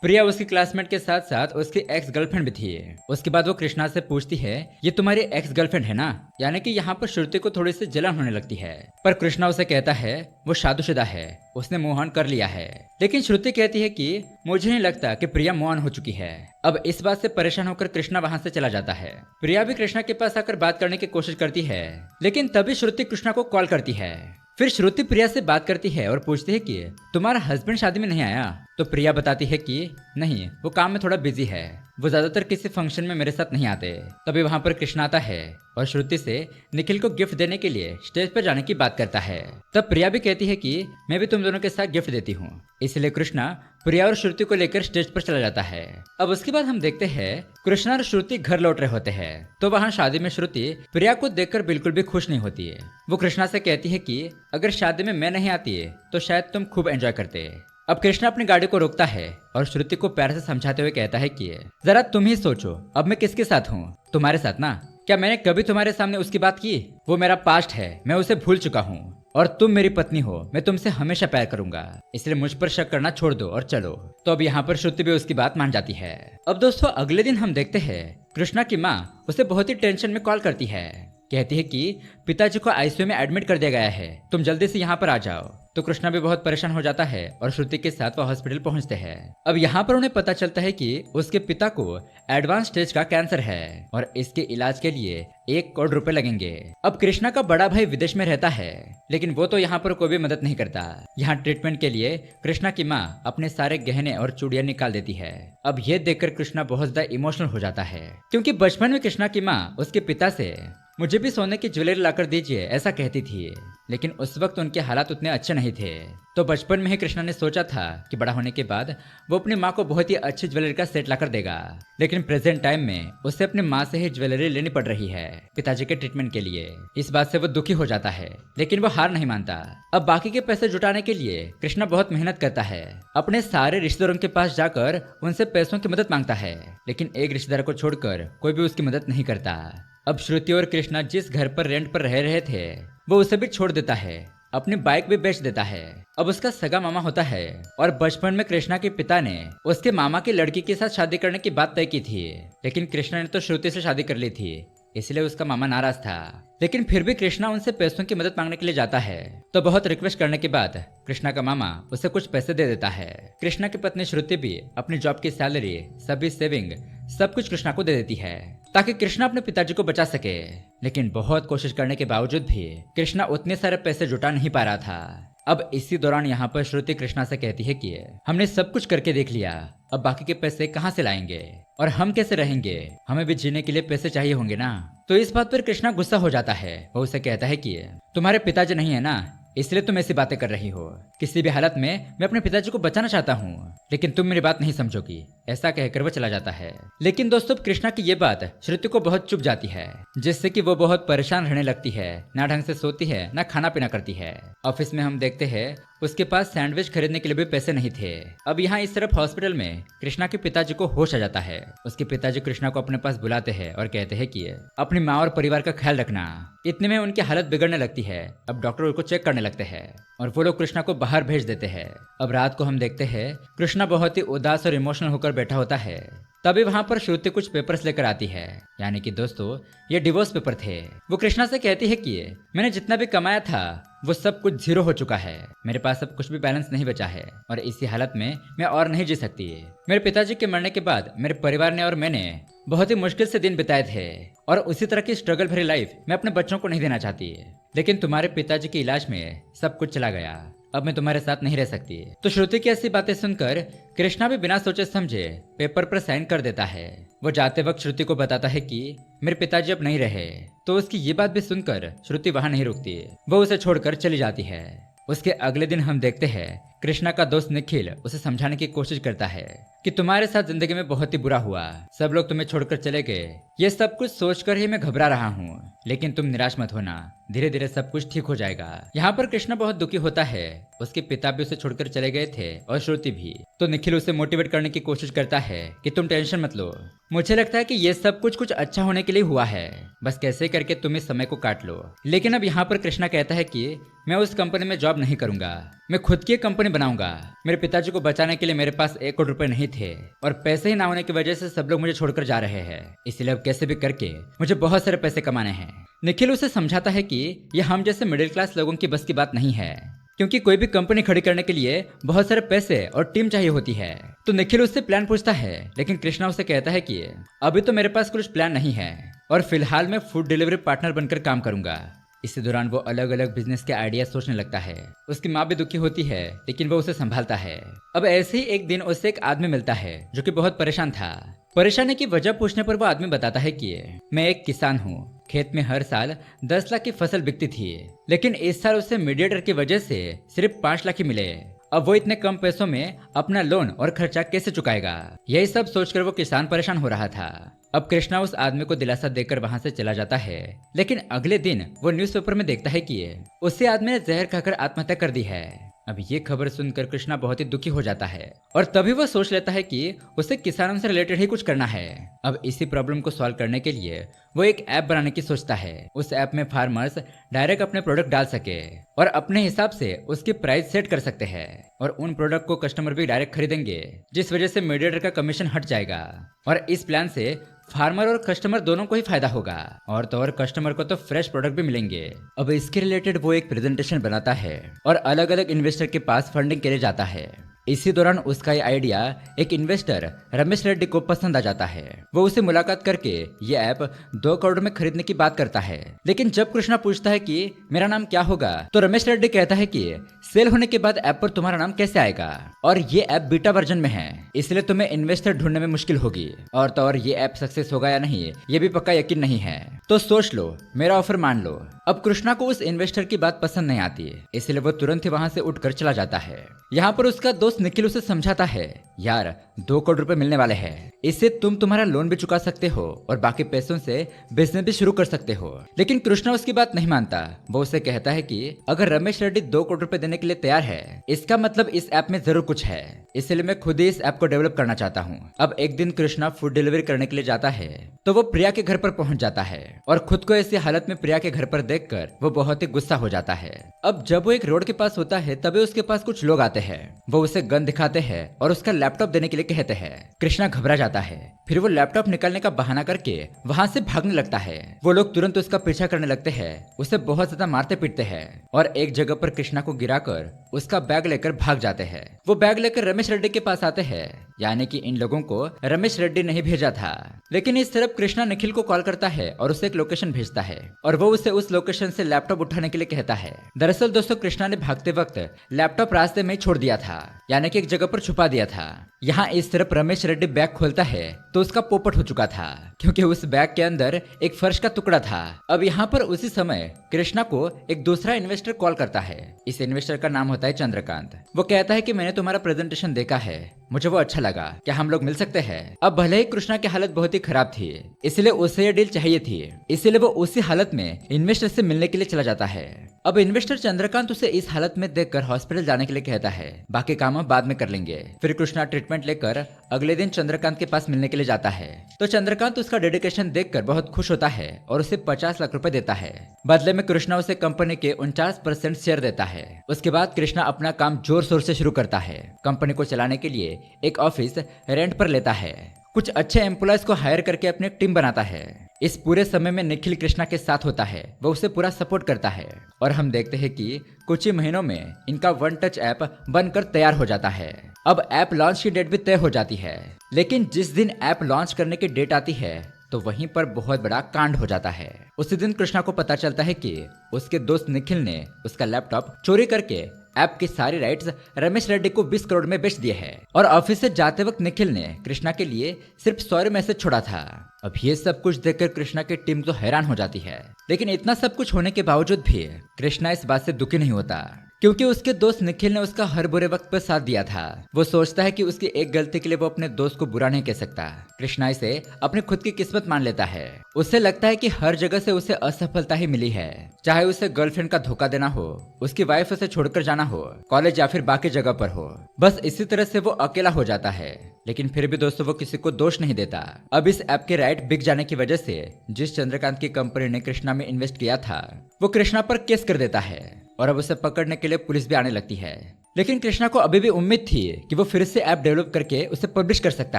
प्रिया उसकी क्लासमेट के साथ साथ उसकी एक्स गर्लफ्रेंड भी थी। उसके बाद वो कृष्णा से पूछती है ये तुम्हारी एक्स गर्लफ्रेंड है ना, यानी कि यहाँ पर श्रुति को थोड़ी सी जलन होने लगती है। पर कृष्णा उसे कहता है वो शादीशुदा है, उसने मूव ऑन कर लिया है। लेकिन श्रुति कहती है कि मुझे नहीं लगता कि प्रिया मूव ऑन हो चुकी है। अब इस बात से परेशान होकर कृष्णा वहाँ से चला जाता है। प्रिया भी कृष्णा के पास आकर बात करने की कोशिश करती है, लेकिन तभी श्रुति कृष्णा को कॉल करती है। फिर श्रुति प्रिया से बात करती है और पूछती है कि तुम्हारा हस्बैंड शादी में नहीं आया। तो प्रिया बताती है कि नहीं, वो काम में थोड़ा बिजी है, वो ज्यादातर किसी फंक्शन में मेरे साथ नहीं आते। तभी वहां पर कृष्णा आता है और श्रुति से निखिल को गिफ्ट देने के लिए स्टेज पर जाने की बात करता है। तब प्रिया भी कहती है कि मैं भी तुम दोनों के साथ गिफ्ट देती हूँ। इसलिए कृष्णा प्रिया और श्रुति को लेकर स्टेज पर चला जाता है। अब उसके बाद हम देखते हैं कृष्णा और श्रुति घर लौट रहे होते हैं। तो वहाँ शादी में श्रुति प्रिया को देखकर बिल्कुल भी खुश नहीं होती है। वो कृष्णा से कहती है कि अगर शादी में मैं नहीं आती तो शायद तुम खूब एंजॉय करते। अब कृष्णा अपनी गाड़ी को रोकता है और श्रुति को प्यार से समझाते हुए कहता है कि जरा तुम ही सोचो, अब मैं किसके साथ हूँ, तुम्हारे साथ ना। क्या मैंने कभी तुम्हारे सामने उसकी बात की? वो मेरा पास्ट है, मैं उसे भूल चुका हूँ और तुम मेरी पत्नी हो, मैं तुमसे हमेशा प्यार करूंगा, इसलिए मुझ पर शक करना छोड़ दो और चलो। तो अब यहाँ पर श्रुति भी उसकी बात मान जाती है। अब दोस्तों अगले दिन हम देखते हैं कृष्णा की माँ उसे बहुत ही टेंशन में कॉल करती है। कहती है कि पिताजी को आईसीयू में एडमिट कर दिया गया है, तुम जल्दी से यहाँ पर आ जाओ। तो कृष्णा भी बहुत परेशान हो जाता है और श्रुति के साथ वह हॉस्पिटल पहुंचते हैं। अब यहाँ पर उन्हें पता चलता है कि उसके पिता को एडवांस स्टेज का कैंसर है और इसके इलाज के लिए 1 करोड़ रुपए लगेंगे। अब कृष्णा का बड़ा भाई विदेश में रहता है, लेकिन वो तो यहाँ पर कोई भी मदद नहीं करता। यहाँ ट्रीटमेंट के लिए कृष्णा की माँ अपने सारे गहने और चूड़ियां निकाल देती है। अब ये देखकर कृष्णा बहुत ज्यादा इमोशनल हो जाता है, क्योंकि बचपन में कृष्णा की माँ उसके पिता से मुझे भी सोने की ज्वेलरी लाकर दीजिए ऐसा कहती थी, लेकिन उस वक्त उनके हालात उतने अच्छे नहीं थे। तो बचपन में ही कृष्णा ने सोचा था कि बड़ा होने के बाद वो अपनी माँ को बहुत ही अच्छी ज्वेलरी का सेट लाकर देगा, लेकिन प्रेजेंट टाइम में उसे अपनी माँ से ही ज्वेलरी लेनी पड़ रही है पिताजी के ट्रीटमेंट के लिए। इस बात से वो दुखी हो जाता है, लेकिन वो हार नहीं मानता। अब बाकी के पैसे जुटाने के लिए कृष्णा बहुत मेहनत करता है। अपने सारे रिश्तेदारों के पास जाकर उनसे पैसों की मदद मांगता है, लेकिन एक रिश्तेदार को छोड़कर कोई भी उसकी मदद नहीं करता। अब श्रुति और कृष्णा जिस घर पर रेंट पर रह रहे थे वो उसे भी छोड़ देता है, अपनी बाइक भी बेच देता है। अब उसका सगा मामा होता है और बचपन में कृष्णा के पिता ने उसके मामा की लड़की के साथ शादी करने की बात तय की थी, लेकिन कृष्णा ने तो श्रुति से शादी कर ली थी, इसलिए उसका मामा नाराज था। लेकिन फिर भी कृष्णा उनसे पैसों की मदद मांगने के लिए जाता है। तो बहुत रिक्वेस्ट करने के बाद कृष्णा का मामा उसे कुछ पैसे दे देता है। कृष्णा की पत्नी श्रुति भी अपनी जॉब की सैलरी, सभी सेविंग, सब कुछ कृष्णा को दे देती है ताकि कृष्णा अपने पिताजी को बचा सके। लेकिन बहुत कोशिश करने के बावजूद भी कृष्णा उतने सारे पैसे जुटा नहीं पा रहा था। अब इसी दौरान यहाँ पर श्रुति कृष्णा से कहती है कि हमने सब कुछ करके देख लिया, अब बाकी के पैसे कहाँ से लाएंगे और हम कैसे रहेंगे, हमें भी जीने के लिए पैसे चाहिए होंगे ना। तो इस बात पर कृष्णा गुस्सा हो जाता है। वो उसे कहता है कि तुम्हारे पिताजी नहीं है ना, इसलिए तुम ऐसी बातें कर रही हो। किसी भी हालत में मैं अपने पिताजी को बचाना चाहता हूँ, लेकिन तुम मेरी बात नहीं समझोगी, ऐसा कहकर वो चला जाता है। लेकिन दोस्तों कृष्णा की ये बात श्रुति को बहुत चुभ जाती है, जिससे कि वो बहुत परेशान रहने लगती है। ना ढंग से सोती है, ना खाना पीना करती है। ऑफिस में हम देखते हैं उसके पास सैंडविच खरीदने के लिए भी पैसे नहीं थे। अब यहाँ इस तरफ हॉस्पिटल में कृष्णा के पिताजी को होश आ जाता है। उसके पिताजी कृष्णा को अपने पास बुलाते हैं और कहते हैं कि अपनी माँ और परिवार का ख्याल रखना। इतने में उनकी हालत बिगड़ने लगती है। अब डॉक्टर उनको चेक करने लगते हैं और वो लोग कृष्णा को बाहर भेज देते हैं। अब रात को हम देखते हैं कृष्णा बहुत ही उदास और इमोशनल होकर बैठा होता है। तभी वहां पर श्रुति कुछ पेपर्स लेकर आती है, यानी कि दोस्तों ये डिवोर्स पेपर थे। वो कृष्णा से कहती है कि मैंने जितना भी कमाया था वो सब कुछ जीरो हो चुका है, मेरे पास अब कुछ भी बैलेंस नहीं बचा है और इसी हालत में मैं और नहीं जी सकती। मेरे पिताजी के मरने के बाद मेरे परिवार ने और मैंने बहुत ही मुश्किल से दिन बिताए थे और उसी तरह की स्ट्रगल भरी लाइफ मैं अपने बच्चों को नहीं देना चाहती। लेकिन तुम्हारे पिताजी के इलाज में सब कुछ चला गया, अब मैं तुम्हारे साथ नहीं रह सकती। तो श्रुति की ऐसी बातें सुनकर कृष्णा भी बिना सोचे समझे पेपर पर साइन कर देता है। वो जाते वक्त श्रुति को बताता है कि मेरे पिताजी अब नहीं रहे। तो उसकी ये बात भी सुनकर श्रुति वहां नहीं रुकती, वो उसे छोड़कर चली जाती है। उसके अगले दिन हम देखते हैं कृष्णा का दोस्त निखिल उसे समझाने की कोशिश करता है कि तुम्हारे साथ जिंदगी में बहुत ही बुरा हुआ, सब लोग तुम्हें छोड़कर चले गए, ये सब कुछ सोचकर ही मैं घबरा रहा हूँ, लेकिन तुम निराश मत होना, धीरे धीरे सब कुछ ठीक हो जाएगा। यहाँ पर कृष्णा बहुत दुखी होता है, उसके पिता भी उसे छोड़कर चले गए थे और श्रुति भी। तो निखिल उसे मोटिवेट करने की कोशिश करता है कि तुम टेंशन मत लो, मुझे लगता है कि ये सब कुछ अच्छा होने के लिए हुआ है, बस कैसे करके तुम इस समय को काट लो। लेकिन अब यहाँ पर कृष्णा कहता है कि मैं उस कंपनी में जॉब नहीं करूंगा, मैं खुद की कंपनी बनाऊंगा। मेरे पिताजी को बचाने के लिए मेरे पास 1 करोड़ रुपए नहीं थे और पैसे ही ना होने की वजह से सब लोग मुझे छोड़कर जा रहे हैं, इसलिए अब कैसे भी करके मुझे बहुत सारे पैसे कमाने हैं। निखिल उसे समझाता है कि यह हम जैसे मिडिल क्लास लोगों की बस की बात नहीं है, क्योंकि कोई भी कंपनी खड़ी करने के लिए बहुत सारे पैसे और टीम चाहिए होती है। तो निखिल उससे प्लान पूछता है, लेकिन कृष्णा उसे कहता है कि अभी तो मेरे पास कुछ प्लान नहीं है और फिलहाल मैं फूड डिलीवरी पार्टनर बनकर काम करूंगा। इसी दौरान वो अलग अलग बिजनेस के आइडिया सोचने लगता है। उसकी माँ भी दुखी होती है, लेकिन वो उसे संभालता है। अब ऐसे ही एक दिन उससे एक आदमी मिलता है जो कि बहुत परेशान था। परेशानी की वजह पूछने पर वो आदमी बताता है कि मैं एक किसान हूँ, खेत में हर साल 10 लाख की फसल बिकती थी, लेकिन इस साल उसे मीडिएटर की वजह से सिर्फ 5 लाख ही मिले। अब वो इतने कम पैसों में अपना लोन और खर्चा कैसे चुकाएगा, यही सब सोचकर वो किसान परेशान हो रहा था। अब कृष्णा उस आदमी को दिलासा देकर वहां से चला जाता है, लेकिन अगले दिन वो न्यूज़पेपर में देखता है कि उसे आदमी ने जहर खाकर आत्महत्या कर दी है। अब ये खबर सुनकर कृष्णा बहुत ही दुखी हो जाता है और तभी वह सोच लेता है कि उसे किसानों से रिलेटेड ही कुछ करना है। अब इसी प्रॉब्लम को सॉल्व करने के लिए वो एक ऐप बनाने की सोचता है। उस ऐप में फार्मर्स डायरेक्ट अपने प्रोडक्ट डाल सके और अपने हिसाब से उसकी प्राइस सेट कर सकते हैं और उन प्रोडक्ट को कस्टमर भी डायरेक्ट खरीदेंगे, जिस वजह से मीडिएटर का कमीशन हट जाएगा और इस प्लान से फार्मर और कस्टमर दोनों को ही फायदा होगा और तो और कस्टमर को तो फ्रेश प्रोडक्ट भी मिलेंगे। अब इसके रिलेटेड वो एक प्रेजेंटेशन बनाता है और अलग अलग इन्वेस्टर के पास फंडिंग के लिए जाता है। इसी दौरान उसका ये आइडिया एक इन्वेस्टर रमेश रेड्डी को पसंद आ जाता है। वो उसे मुलाकात करके ये ऐप 2 करोड़ में खरीदने की बात करता है। लेकिन जब कृष्णा पूछता है कि मेरा नाम क्या होगा, तो रमेश रेड्डी कहता है कि सेल होने के बाद ऐप पर तुम्हारा नाम कैसे आएगा, और ये ऐप बीटा वर्जन में है, इसलिए तुम्हें इन्वेस्टर ढूंढने में मुश्किल होगी, और तो और ये ऐप सक्सेस होगा या नहीं ये भी पक्का यकीन नहीं है, तो सोच लो, मेरा ऑफर मान लो। अब कृष्णा को उस इन्वेस्टर की बात पसंद नहीं आती, इसलिए वो तुरंत ही वहां से उठकर चला जाता है। यहाँ पर उसका दोस्त निखिल उसे समझाता है, यार 2 करोड़ रुपए मिलने वाले हैं, इससे तुम तुम्हारा लोन भी चुका सकते हो और बाकी पैसों से बिजनेस भी शुरू कर सकते हो। लेकिन कृष्णा उसकी बात नहीं मानता। वो उसे कहता है कि अगर रमेश रेड्डी 2 करोड़ रुपए देने के लिए तैयार है, इसका मतलब इस ऐप में जरूर कुछ है, इसलिए मैं खुद ही इस ऐप को डेवलप करना चाहता हूँ। अब एक दिन कृष्णा फूड डिलीवरी करने के लिए जाता है, तो वो प्रिया के घर पर पहुंच जाता है और खुद को ऐसी हालत में प्रिया के घर पर देखकर वो बहुत ही गुस्सा हो जाता है। अब जब वो एक रोड के पास होता है, तभी उसके पास कुछ लोग आते हैं। वो उसे गन दिखाते हैं और उसका लैपटॉप देने के लिए कहते हैं। कृष्णा घबरा जाता है, फिर वो लैपटॉप निकालने का बहाना करके वहां से भागने लगता है। वो लोग तुरंत उसका पीछा करने लगते हैं, उसे बहुत ज्यादा मारते पीटते हैं और एक जगह पर कृष्णा को गिराकर उसका बैग लेकर भाग जाते हैं। वो बैग लेकर रमेश रेड्डी के पास आते हैं, यानी कि इन लोगों को रमेश रेड्डी नहीं भेजा था। लेकिन इस तरफ कृष्णा निखिल को कॉल करता है और उसे एक लोकेशन भेजता है और वो उसे उस लोकेशन से लैपटॉप उठाने के लिए कहता है। दरअसल दोस्तों, कृष्णा ने भागते वक्त लैपटॉप रास्ते में छोड़ दिया था, यानी कि एक जगह पर छुपा दिया था। यहाँ इस तरफ रमेश रेड्डी बैग खोलता है तो उसका पोपट हो चुका था, क्योंकि उस बैग के अंदर एक फर्श का टुकड़ा था। अब यहाँ पर उसी समय कृष्णा को एक दूसरा इन्वेस्टर कॉल करता है। इस इन्वेस्टर का नाम होता है चंद्रकांत। वो कहता है कि मैंने तुम्हारा प्रेजेंटेशन देखा है, मुझे वो अच्छा लगा, क्या हम लोग मिल सकते हैं। अब भले ही कृष्णा की हालत बहुत ही खराब थी, इसलिए उसे ये डील चाहिए थी, इसलिए वो उसी हालत में इन्वेस्टर से मिलने के लिए चला जाता है। अब इन्वेस्टर चंद्रकांत उसे इस हालत में देखकर हॉस्पिटल जाने के लिए कहता है, बाकी काम हम बाद में कर लेंगे। फिर कृष्णा ट्रीटमेंट लेकर अगले दिन चंद्रकांत के पास मिलने के लिए जाता है तो चंद्रकांत उसका डेडिकेशन देखकर बहुत खुश होता है और उसे 50 लाख रुपए देता है। बदले में कृष्णा उसे कंपनी के 49% शेयर देता है। उसके बाद कृष्णा अपना काम जोर शोर से शुरू करता है। कंपनी को चलाने के लिए एक ऑफिस रेंट पर लेता है, कुछ अच्छे एम्प्लॉयज को हायर करके अपनी टीम बनाता है। इस पूरे समय में निखिल कृष्णा के साथ होता है, वो उसे पूरा सपोर्ट करता है और हम देखते हैं कि कुछ ही महीनों में इनका वन टच ऐप बनकर तैयार हो जाता है। अब ऐप लॉन्च की डेट भी तय हो जाती है, लेकिन जिस दिन ऐप लॉन्च करने की डेट आती है तो वहीं पर बहुत बड़ा कांड हो जाता है। उसी दिन कृष्णा को पता चलता है कि उसके दोस्त निखिल ने उसका लैपटॉप चोरी करके ऐप की सारी राइट्स रमेश रेड्डी को 20 करोड़ में बेच दिए हैं और ऑफिस से जाते वक्त निखिल ने कृष्णा के लिए सिर्फ सॉरी मैसेज छोड़ा था। अब ये सब कुछ देखकर कृष्णा की टीम तो हैरान हो जाती है, लेकिन इतना सब कुछ होने के बावजूद भी कृष्णा इस बात से दुखी नहीं होता क्योंकि उसके दोस्त निखिल ने उसका हर बुरे वक्त पर साथ दिया था। वो सोचता है कि उसकी एक गलती के लिए वो अपने दोस्त को बुरा नहीं कह सकता। कृष्णा इसे अपनी खुद की किस्मत मान लेता है। उसे लगता है कि हर जगह से उसे असफलता ही मिली है, चाहे उसे गर्लफ्रेंड का धोखा देना हो, उसकी वाइफ उसे छोड़कर जाना हो, कॉलेज या फिर बाकी जगह पर हो, बस इसी तरह से वो अकेला हो जाता है। लेकिन फिर भी दोस्तों वो किसी को दोष नहीं देता। अब इस ऐप के राइट बिक जाने की वजह से जिस चंद्रकांत की कंपनी ने कृष्णा में इन्वेस्ट किया था वो कृष्णा पर केस कर देता है और अब उसे पकड़ने के लिए पुलिस भी आने लगती है। लेकिन कृष्णा को अभी भी उम्मीद थी कि वो फिर से ऐप डेवलप करके उसे पब्लिश कर सकता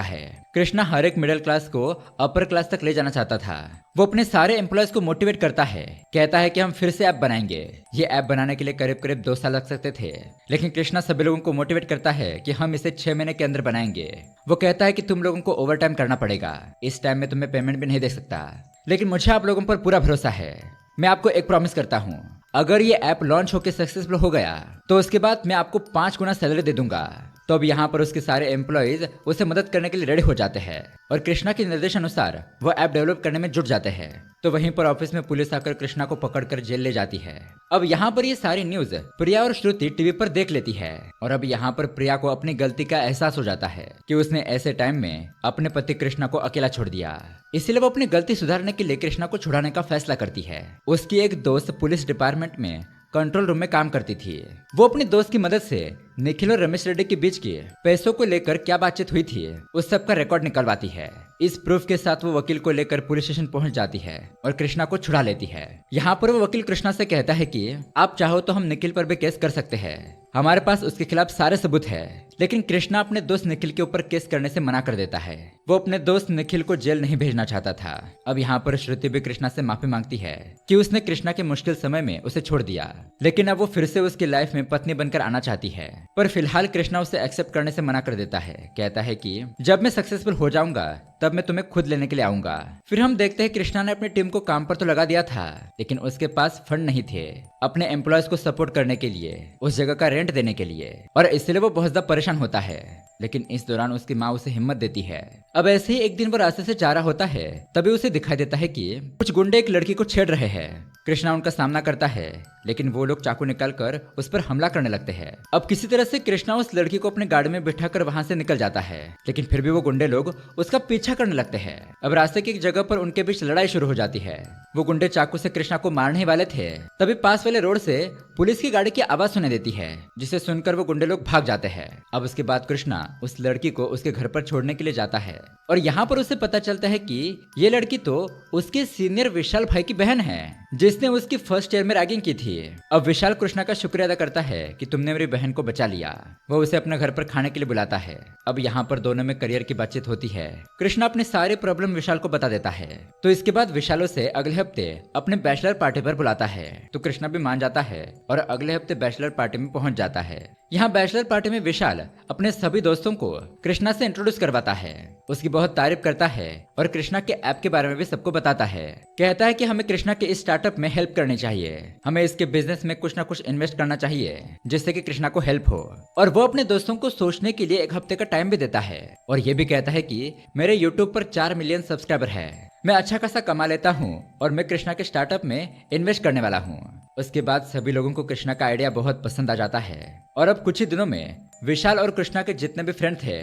है। कृष्णा हर एक मिडिल क्लास को अपर क्लास तक ले जाना चाहता था। वो अपने सारे एम्प्लॉयज को मोटिवेट करता है, कहता है कि हम फिर से ऐप बनाएंगे। ये ऐप बनाने के लिए करीब करीब 2 साल लग सकते थे, लेकिन कृष्णा सभी लोगों को मोटिवेट करता है कि हम इसे 6 महीने के अंदर बनाएंगे। वो कहता है कि तुम लोगों को ओवर टाइम करना पड़ेगा, इस टाइम में तुम्हें पेमेंट भी नहीं दे सकता, लेकिन मुझे आप लोगों पर पूरा भरोसा है। मैं आपको एक प्रॉमिस करता हूँ, अगर ये ऐप लॉन्च होकर सक्सेसफुल हो गया तो उसके बाद मैं आपको 5 गुना सैलरी दे दूंगा। तो अब यहाँ पर उसके सारे एम्प्लॉयज उसे मदद करने के लिए रेडी हो जाते हैं और कृष्णा के निर्देश अनुसार वो ऐप डेवलप करने में जुट जाते हैं। तो वहीं पर ऑफिस में पुलिस आकर कृष्णा को पकड़कर जेल ले जाती है। अब यहाँ पर ये सारी न्यूज प्रिया और श्रुति टीवी पर देख लेती है और अब यहाँ पर प्रिया को अपनी गलती का एहसास हो जाता है कि उसने ऐसे टाइम में अपने पति कृष्णा को अकेला छोड़ दिया। इसलिए वो अपनी गलती सुधारने के लिए कृष्णा को छुड़ाने का फैसला करती है। उसकी एक दोस्त पुलिस डिपार्टमेंट में कंट्रोल रूम में काम करती थी। वो अपनी दोस्त की मदद से निखिल और रमेश रेड्डी के बीच के पैसों को लेकर क्या बातचीत हुई थी उस सब का रिकॉर्ड निकलवाती है। इस प्रूफ के साथ वो वकील को लेकर पुलिस स्टेशन पहुंच जाती है और कृष्णा को छुड़ा लेती है। यहाँ पर वो वकील कृष्णा से कहता है कि आप चाहो तो हम निखिल पर भी केस कर सकते हैं, हमारे पास उसके खिलाफ सारे सबूत है। लेकिन कृष्णा अपने दोस्त निखिल के ऊपर केस करने से मना कर देता है। वो अपने दोस्त निखिल को जेल नहीं भेजना चाहता था। अब यहाँ पर श्रुति भी कृष्णा से माफी मांगती है कि उसने कृष्णा के मुश्किल समय में उसे छोड़ दिया, लेकिन अब वो फिर से उसकी लाइफ में पत्नी बनकर आना चाहती है। पर फिलहाल कृष्णा उसे एक्सेप्ट करने से मना कर देता है, कहता है कि जब मैं सक्सेसफुल हो जाऊंगा तब मैं तुम्हें खुद लेने के लिए आऊंगा। फिर हम देखते हैं कृष्णा ने अपनी टीम को काम पर तो लगा दिया था, लेकिन उसके पास फंड नहीं थे अपने एम्प्लॉयज को सपोर्ट करने के लिए, उस जगह का रेंट देने के लिए, और इसलिए वो बहुत ज्यादा परेशान होता है। लेकिन इस दौरान उसकी माँ उसे हिम्मत देती है। अब ऐसे ही एक दिन वो रास्ते से जा रहा होता है, तभी उसे दिखाई देता है कि कुछ गुंडे एक लड़की को छेड़ रहे हैं। कृष्णा उनका सामना करता है, लेकिन वो लोग चाकू निकालकर उस पर हमला करने लगते हैं। अब किसी तरह से कृष्णा उस लड़की को अपने गाड़ी में बिठाकर वहां से निकल जाता है, लेकिन फिर भी वो गुंडे लोग उसका पीछा करने लगते हैं। अब रास्ते की एक जगह पर उनके बीच लड़ाई शुरू हो जाती है। वो गुंडे चाकू से कृष्णा को मारने ही वाले थे, तभी पास वाले रोड से पुलिस की गाड़ी की आवाज सुनाई देती है, जिसे सुनकर वो गुंडे लोग भाग जाते हैं। अब उसके बाद कृष्णा उस लड़की को उसके घर पर छोड़ने के लिए जाता है और यहाँ पर उसे पता चलता है कि ये लड़की तो उसके सीनियर विशाल भाई की बहन है, जिसने उसकी फर्स्ट ईयर में रैगिंग की थी। अब विशाल कृष्णा का शुक्रिया अदा करता है कि तुमने मेरी बहन को बचा लिया। वो उसे अपने घर पर खाने के लिए बुलाता है। अब यहाँ पर दोनों में करियर की बातचीत होती है। कृष्णा अपने सारे प्रॉब्लम विशाल को बता देता है, तो इसके बाद विशाल उसे अगले हफ्ते अपने बैचलर पार्टी पर बुलाता है। तो कृष्णा भी मान जाता है और अगले हफ्ते बैचलर पार्टी में पहुंच जाता है। यहाँ बैचलर पार्टी में विशाल अपने सभी दोस्तों को कृष्णा से इंट्रोड्यूस करवाता है, उसकी बहुत तारीफ करता है और कृष्णा के ऐप के बारे में भी सबको बताता है। कहता है कि हमें कृष्णा के इस स्टार्टअप में हेल्प करनी चाहिए, हमें इसके बिजनेस में कुछ ना कुछ इन्वेस्ट करना चाहिए जिससे कि कृष्णा को हेल्प हो। और वो अपने दोस्तों को सोचने के लिए 1 हफ्ते का टाइम भी देता है और ये भी कहता है कि मेरे यूट्यूब पर 4 मिलियन सब्सक्राइबर है, मैं अच्छा खासा कमा लेता हूँ और मैं कृष्णा के स्टार्टअप में इन्वेस्ट करने वाला हूँ। उसके बाद सभी लोगों को कृष्णा का आइडिया बहुत पसंद आ जाता है और अब कुछ ही दिनों में विशाल और कृष्णा के जितने भी फ्रेंड थे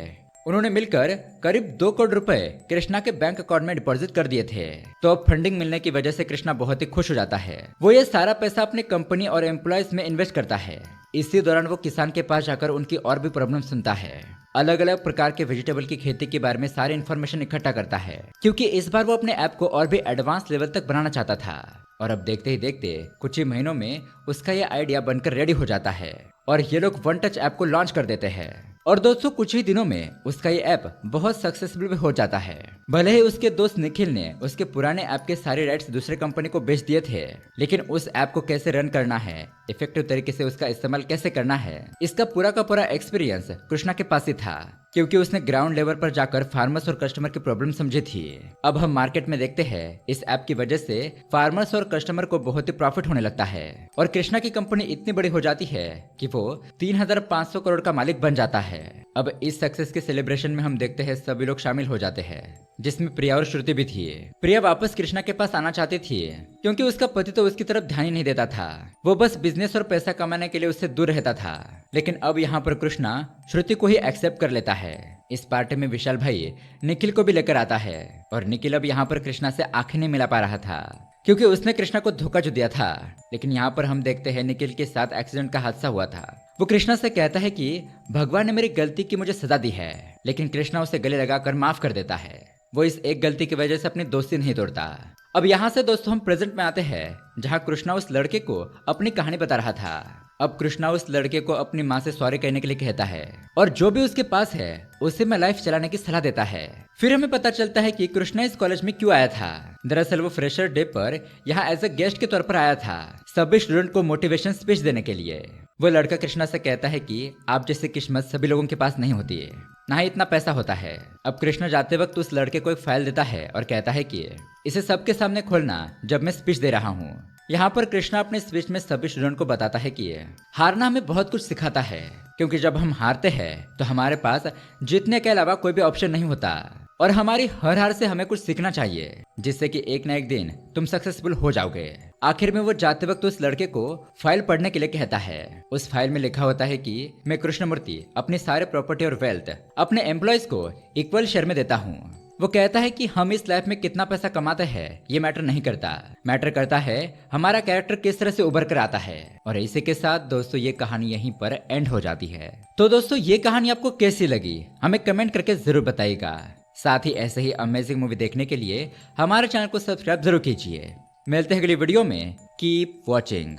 उन्होंने मिलकर करीब 2 करोड़ रुपए कृष्णा के बैंक अकाउंट में डिपॉजिट कर दिए थे। तो अब फंडिंग मिलने की वजह से कृष्णा बहुत ही खुश हो जाता है। वो ये सारा पैसा अपनी कंपनी और एम्प्लॉयज में इन्वेस्ट करता है। इसी दौरान वो किसान के पास जाकर उनकी और भी प्रॉब्लम सुनता है। अलग अलग प्रकार के वेजिटेबल की खेती के बारे में सारी इन्फॉर्मेशन इकट्ठा करता है, क्योंकि इस बार वो अपने ऐप को और भी एडवांस लेवल तक बनाना चाहता था। और अब देखते ही देखते कुछ ही महीनों में उसका ये आइडिया बनकर रेडी हो जाता है और ये लोग वन टच ऐप को लॉन्च कर देते हैं। और दोस्तों कुछ ही दिनों में उसका ये ऐप बहुत सक्सेसफुल भी हो जाता है। भले ही उसके दोस्त निखिल ने उसके पुराने ऐप के सारे राइट्स दूसरे कंपनी को बेच दिए थे, लेकिन उस ऐप को कैसे रन करना है, इफेक्टिव तरीके से उसका इस्तेमाल कैसे करना है, इसका पूरा का पूरा एक्सपीरियंस कृष्णा के पास ही था, क्योंकि उसने ग्राउंड लेवल पर जाकर फार्मर्स और कस्टमर की प्रॉब्लम समझी थी। अब हम मार्केट में देखते हैं इस ऐप की वजह से फार्मर्स और कस्टमर को बहुत ही प्रॉफिट होने लगता है और कृष्णा की कंपनी इतनी बड़ी हो जाती है कि वो 3,500 करोड़ का मालिक बन जाता है। अब इस सक्सेस के सेलिब्रेशन में हम देखते हैं सभी लोग शामिल हो जाते हैं, जिसमें प्रिया और श्रुति भी थी। प्रिया वापस कृष्णा के पास आना चाहती थी, क्योंकि उसका पति तो उसकी तरफ ध्यान ही नहीं देता था। वो बस बिजनेस और पैसा कमाने के लिए उससे दूर रहता था। लेकिन अब यहाँ पर कृष्णा श्रुति को ही एक्सेप्ट कर लेता है। इस पार्टी में विशाल भाई निखिल को भी लेकर आता है और निखिल अब यहाँ पर कृष्णा से आंखें नहीं मिला पा रहा था, क्योंकि उसने कृष्णा को धोखा जो दिया था। लेकिन यहाँ पर हम देखते हैं निखिल के साथ एक्सीडेंट का हादसा हुआ था। वो कृष्णा से कहता है कि भगवान ने मेरी गलती की मुझे सजा दी है, लेकिन कृष्णा उसे गले लगाकर माफ कर देता है। वो इस एक गलती की वजह से अपनी दोस्ती नहीं तोड़ता। अब यहाँ से दोस्तों हम प्रेजेंट में आते हैं, जहाँ कृष्णा उस लड़के को अपनी कहानी बता रहा था। अब कृष्णा उस लड़के को अपनी माँ से सॉरी कहने के लिए कहता है और जो भी उसके पास है उसे में लाइफ चलाने की सलाह देता है। फिर हमें पता चलता है कि कृष्णा इस कॉलेज में क्यों आया था। दरअसल वो फ्रेशर डे पर यहाँ एज ए गेस्ट के तौर पर आया था, सभी स्टूडेंट को मोटिवेशन स्पीच देने के लिए। वो लड़का कृष्णा से कहता है कि आप जैसी किस्मत सभी लोगों के पास नहीं होती है, ना ही इतना पैसा होता है। अब कृष्णा जाते वक्त उस लड़के को एक फाइल देता है और कहता है कि इसे सबके सामने खोलना जब मैं स्पीच दे रहा हूँ। यहाँ पर कृष्णा अपने स्पीच में सभी स्टूडेंट को बताता है कि हारना हमें बहुत कुछ सिखाता है, क्योंकि जब हम हारते हैं तो हमारे पास जीतने के अलावा कोई भी ऑप्शन नहीं होता और हमारी हर हार से हमें कुछ सीखना चाहिए, जिससे कि एक ना एक दिन तुम सक्सेसफुल हो जाओगे। आखिर में वो जाते वक्त उस लड़के को फाइल पढ़ने के लिए कहता है। उस फाइल में लिखा होता है कि मैं कृष्णमूर्ति अपनी सारे प्रॉपर्टी और वेल्थ अपने एम्प्लॉयज को इक्वल शेयर में देता हूँ। वो कहता है कि हम इस लाइफ में कितना पैसा कमाते हैं ये मैटर नहीं करता, मैटर करता है हमारा कैरेक्टर किस तरह से उभर कर आता है। और इसी के साथ दोस्तों ये कहानी यहीं पर एंड हो जाती है। तो दोस्तों ये कहानी आपको कैसी लगी हमें कमेंट करके जरूर बताइएगा। साथ ही ऐसे ही अमेजिंग मूवी देखने के लिए हमारे चैनल को सब्सक्राइब जरूर कीजिए। मिलते हैं अगली वीडियो में। Keep watching.